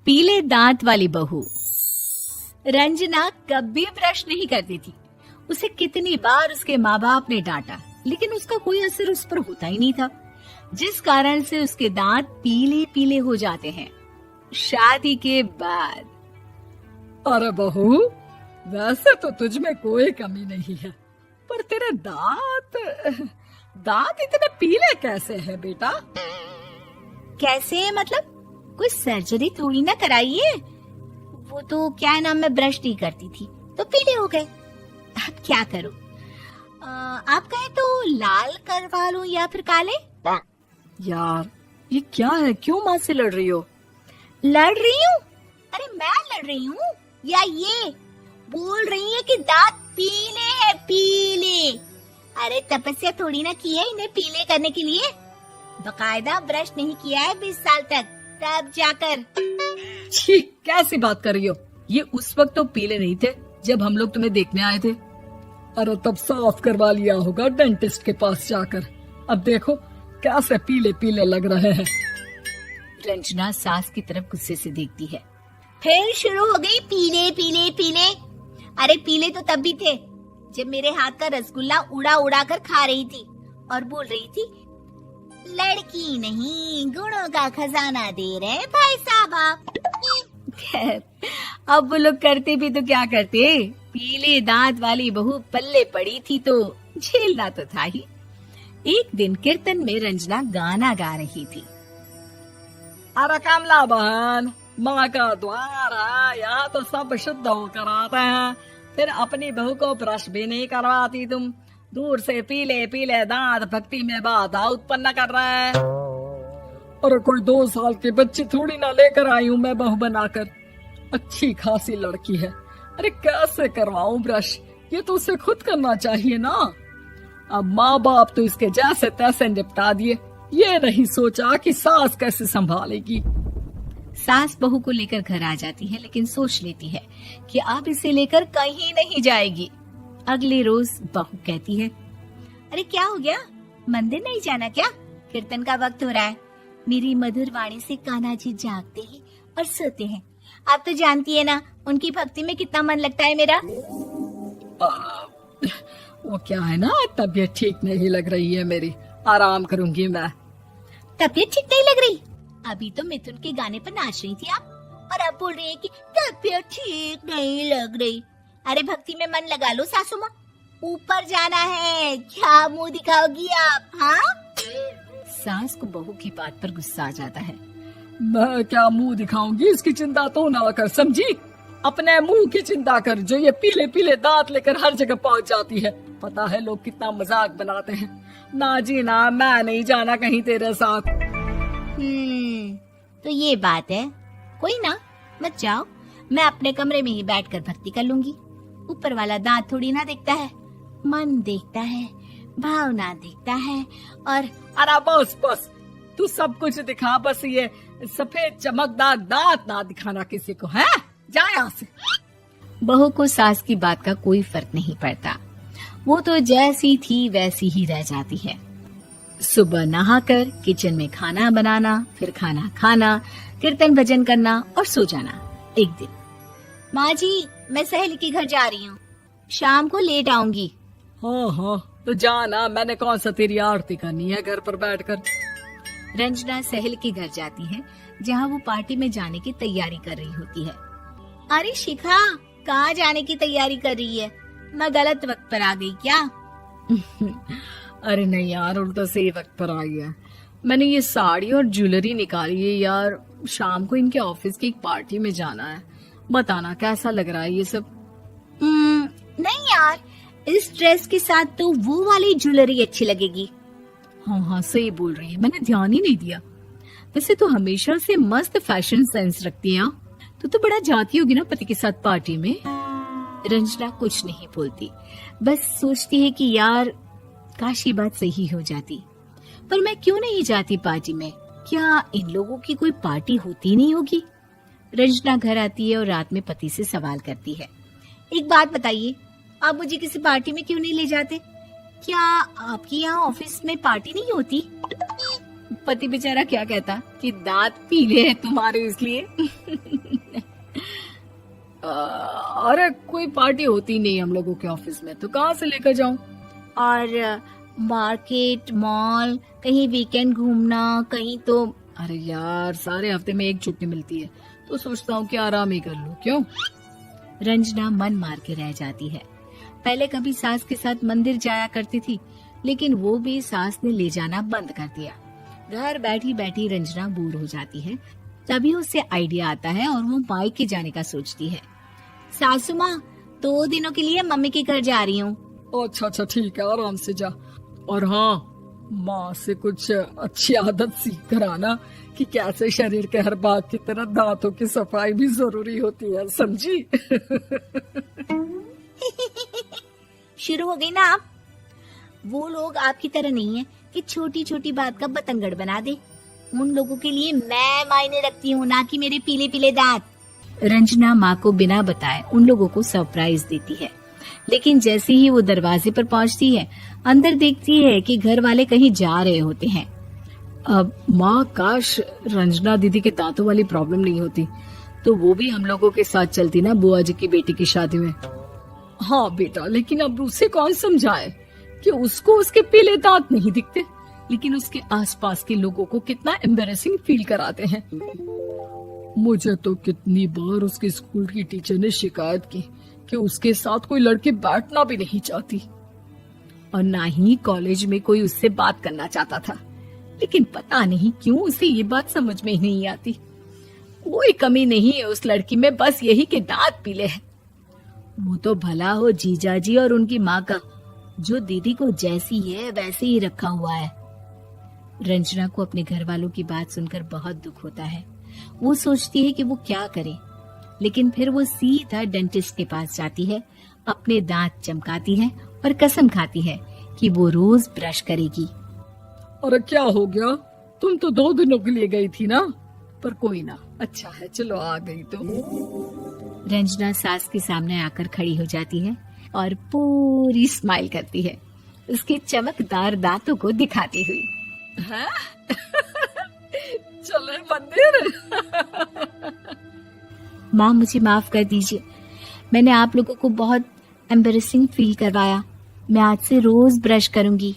पीले दांत वाली बहू। रंजना कभी ब्रश नहीं करती थी। उसे कितनी बार उसके माँ बाप ने डांटा, लेकिन उसका कोई असर उस पर होता ही नहीं था, जिस कारण से उसके दांत पीले पीले हो जाते हैं। शादी के बाद अरे बहू, वैसे तो तुझ में कोई कमी नहीं है, पर तेरे दांत इतने पीले कैसे हैं बेटा? कैसे मतलब? कोई सर्जरी थोड़ी ना कराइए। वो तो क्या नाम, मैं ब्रश नहीं करती थी तो पीले हो गए। अब क्या करूं? आप कहें तो लाल करवा लूं या फिर काले? यार ये क्या है, क्यों माँ से लड़ रही हो? लड़ रही हूँ? अरे मैं लड़ रही हूँ या ये बोल रही है कि दांत पीले हैं, पीले। अरे तपस्या थोड़ी ना की है इन्हें पीले करने के लिए। बकायदा ब्रश नहीं किया है 20 साल तक, तब जाकर। छी, कैसी बात कर रही हो? ये उस वक्त तो पीले नहीं थे जब हम लोग तुम्हें देखने आए थे। अरे तब साफ करवा लिया होगा डेंटिस्ट के पास जाकर। अब देखो कैसे पीले पीले लग रहे हैं। रंजना सास की तरफ गुस्से से देखती है। फिर शुरू हो गई पीले पीले पीले। अरे पीले तो तब भी थे जब मेरे हाथ का रसगुल्ला उड़ा उड़ा कर खा रही थी और बोल रही थी, लड़की नहीं गुणों का खजाना दे रहे भाई साहब आप। खैर, अब वो लोग करते भी तो क्या करते, पीले दांत वाली बहू पल्ले पड़ी थी तो झेलना तो था ही। एक दिन कीर्तन में रंजना गाना गा रही थी। अरे कमला बहन, माँ का द्वार है, यहाँ तो सब शुद्ध होकर आते हैं, फिर अपनी बहू को ब्रश भी नहीं करवाती तुम। दूर से पीले पीले दांत भक्ति में बाधा उत्पन्न कर रहे हैं। अरे कोई 2 साल की बच्ची थोड़ी ना लेकर आई हूँ मैं बहू बनाकर। अच्छी खासी लड़की है, अरे कैसे करवाऊं ब्रश? ये तो उसे खुद करना चाहिए ना। अब माँ बाप तो इसके जैसे तैसे निपटा दिए, ये नहीं सोचा कि सास कैसे संभालेगी। सास बहू को लेकर घर आ जाती है, लेकिन सोच लेती है कि अब इसे लेकर कहीं नहीं जाएगी। अगले रोज बहू कहती है, अरे क्या हो गया, मंदिर नहीं जाना क्या? कीर्तन का वक्त हो रहा है। मेरी मधुर वाणी से कान्हा जी जागते हैं और सोते हैं। आप तो जानती है ना उनकी भक्ति में कितना मन लगता है मेरा। वो क्या है ना, तबीयत ठीक नहीं लग रही है मेरी, आराम करूंगी मैं। तबीयत ठीक नहीं लग रही? अभी तो मिथुन के गाने पर नाच रही थी आप, और अब बोल रही है कि तबीयत ठीक नहीं लग रही। अरे भक्ति में मन लगा लो सासू माँ, ऊपर जाना है, क्या मुंह दिखाओगी आप? हाँ? सास को बहू की बात पर गुस्सा आ जाता है। मैं क्या मुंह दिखाऊंगी, इसकी चिंता तो ना कर, समझी? अपने मुंह की चिंता कर, जो ये पीले पीले दांत लेकर हर जगह पहुंच जाती है। पता है लोग कितना मजाक बनाते हैं। ना जी ना, मैं नहीं जाना कहीं तेरे साथ। तो ये बात है, कोई ना, मत जाओ, मैं अपने कमरे में ही बैठकर भक्ति कर लूंगी। ऊपर वाला दांत थोड़ी ना देखता है, मन देखता है, भावना देखता है। और अरे बस बस, तू सब कुछ दिखा, बस ये सफेद चमकदार दांत ना दिखाना किसी को, है? जा यहाँ से। बहू को सास की बात का कोई फर्क नहीं पड़ता, वो तो जैसी थी वैसी ही रह जाती है। सुबह नहाकर किचन में खाना बनाना, फिर खाना खाना, कीर्तन भजन करना और सो जाना। एक दिन, माँ जी मैं सहेली के घर जा रही हूँ, शाम को लेट आऊंगी। हाँ हाँ तो जाना, मैंने कौन सा तेरी आरती करनी है घर पर बैठकर। रंजना सहेली के घर जाती है, जहाँ वो पार्टी में जाने की तैयारी कर रही होती है। अरे शिखा, कहाँ जाने की तैयारी कर रही है? मैं गलत वक्त पर आ गई क्या? अरे नहीं यार, उल्टा सही वक्त पर आई है। मैंने ये साड़ी और ज्वेलरी निकाली है यार, शाम को इनके ऑफिस की एक पार्टी में जाना है। बताना कैसा लग रहा है ये सब? नहीं यार, इस ड्रेस के साथ तो वो वाली ज्वेलरी अच्छी लगेगी। हाँ हाँ सही बोल रही है, मैंने ध्यान ही नहीं दिया। वैसे तो हमेशा से मस्त फैशन सेंस रखती है। तो बड़ा जाती होगी ना पति के साथ पार्टी में। रंजना कुछ नहीं बोलती, बस सोचती है कि यार काश ये बात सही हो जाती, पर मैं क्यों नहीं जाती पार्टी में? क्या इन लोगों की कोई पार्टी होती नहीं होगी? रंजना घर आती है और रात में पति से सवाल करती है, एक बात बताइए, आप मुझे किसी पार्टी में क्यों नहीं ले जाते? क्या आपकी यहाँ ऑफिस में पार्टी नहीं होती? पति बेचारा क्या कहता कि दांत पीले हैं तुम्हारे इसलिए। अरे कोई पार्टी होती नहीं हम लोगों के ऑफिस में, तो कहाँ से लेकर जाऊं? और मार्केट, मॉल, कहीं वीकेंड घूमना, कहीं तो। अरे यार, सारे हफ्ते में एक छुट्टी मिलती है, तो सोचता हूँ कि आराम ही कर लूं। क्यों? रंजना मन मार के रह जाती है। पहले कभी सास के साथ मंदिर जाया करती थी, लेकिन वो भी सास ने ले जाना बंद कर दिया। घर बैठी बैठी रंजना बोर हो जाती है। तभी उसे आइडिया आता है और वो मायके जाने का सोचती है। सासू माँ, 2 दिनों के लिए मम्मी के घर जा रही हूँ। अच्छा अच्छा ठीक है, आराम से जा। और हाँ, माँ से कुछ अच्छी आदत सीख कर आना कि कैसे शरीर के हर भाग की तरह दांतों की सफाई भी जरूरी होती है, समझी? शुरू हो गई ना आप। वो लोग आपकी तरह नहीं है कि छोटी छोटी बात का बतंगड़ बना दे। उन लोगों के लिए मैं मायने रखती हूँ, ना कि मेरे पीले पीले दांत। रंजना माँ को बिना बताए उन लोगों को सरप्राइज देती है, लेकिन जैसे ही वो दरवाजे पर पहुँचती है, अंदर देखती है कि घर वाले कहीं जा रहे होते हैं। अब माँ, काश रंजना दीदी के दांतों वाली प्रॉब्लम नहीं होती, तो वो भी हम लोगों के साथ चलती ना बुआ जी की बेटी की शादी में। हाँ बेटा, लेकिन अब उसे कौन समझाए कि उसको उसके पीले दांत नहीं दिखते, लेकिन उसके आसपास के लोगों को कितना एम्बैरेसिंग फील कराते हैं। मुझे तो कितनी बार उसके स्कूल की टीचर ने शिकायत की कि उसके साथ कोई लड़की बैठना भी नहीं चाहती, और ना ही कॉलेज में कोई उससे बात करना चाहता था। लेकिन पता नहीं क्यों उसे ये बात समझ में ही नहीं आती। कोई कमी नहीं है उस लड़की में, बस यही कि दांत पीले हैं। वो तो भला हो जीजा जी और उनकी माँ का, जो दीदी को जैसी है वैसे ही रखा हुआ है। रंजना को अपने घर वालों की बात सुनकर बहुत दुख होता है। वो सोचती है कि वो क्या करे, लेकिन फिर वो सीधा डेंटिस्ट के पास जाती है, अपने दांत चमकाती है और कसम खाती है कि वो रोज ब्रश करेगी। अरे क्या हो गया? तुम तो 2 दिनों के लिए गई थी ना, पर कोई ना, अच्छा है, चलो आ गई तो। रंजना सास के सामने आकर खड़ी हो जाती है और पूरी स्माइल करती है, उसके चमकदार दांतों को दिखाती हुई। हैं? चले मंदिर। माँ, मुझे माफ कर दीजिए, मैंने आप लोगों को बहुत एम्बैरेसिंग फील करवाया। मैं आज से रोज ब्रश करूंगी।